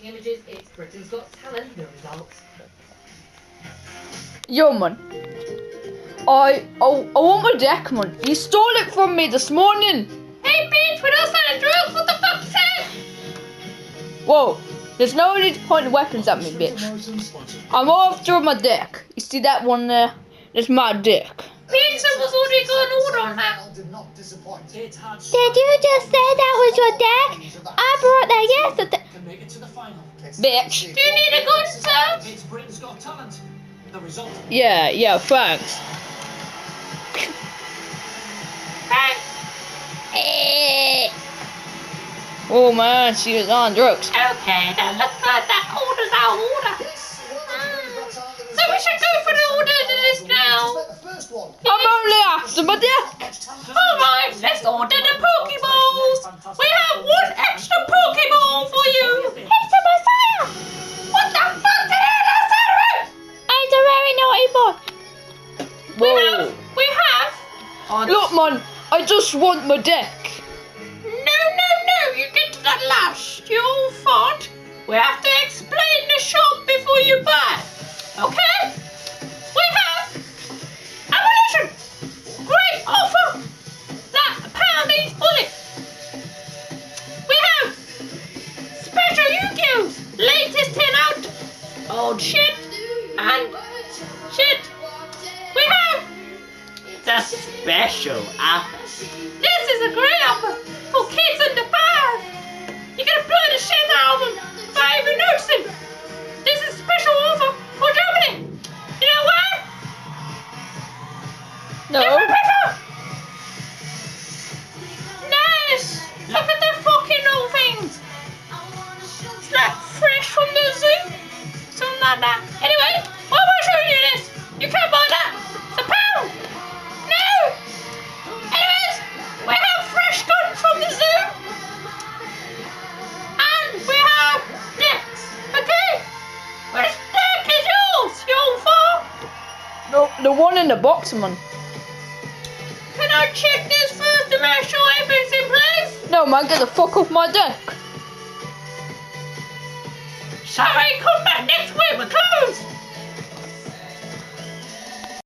images, it's Britain's Got Talent, the results. Yo, man. I want my deck, man. You stole it from me this morning. Hey, bitch, we're not selling drugs. What the fuck's that? Whoa. There's no need to point weapons at me, bitch. I'm after my deck. You see that one there? It's my deck. Bitch, someone's already got an order on that. Did you just say that was your deck? I brought that yesterday. Bitch. Do you need a gun, sir? It's Britain's Got Talent. The result. Yeah, thanks. Oh man, she was on drugs. Okay, that looks like that order's our order. So we should go for the order to this now. I'm only after my deck. Alright, let's order the Pokeballs. We have one extra Pokeball for you. Extra Messiah! What the fuck did I say? I'm a very naughty boy. Whoa. We have. Look, man, I just want my deck. No, you get to that last. Your fault. We have to explain the shop before you buy. Okay? We have ammunition. Great offer. That pound each bullet. We have special Yu-Gi-Oh's latest 10 out. Old shit and shit. We have the special offer. This is a great offer for kids under 5. You're gonna blow the shit out of them without even noticing. This is a special offer for Germany. You know why? No. Nice. Look at the fucking old things. It's like fresh from the zoo. Something like that. Anyway, why am I showing you this? You can't buy that. It's a pound. No. Anyways, we have fresh guns from the zoo. And we have decks. Okay? Which deck is yours, you fool? No, the one in the box, man. Can I check this first to make sure everything's in place? No, man, get the fuck off my deck. Sorry, come back next week, we're closed.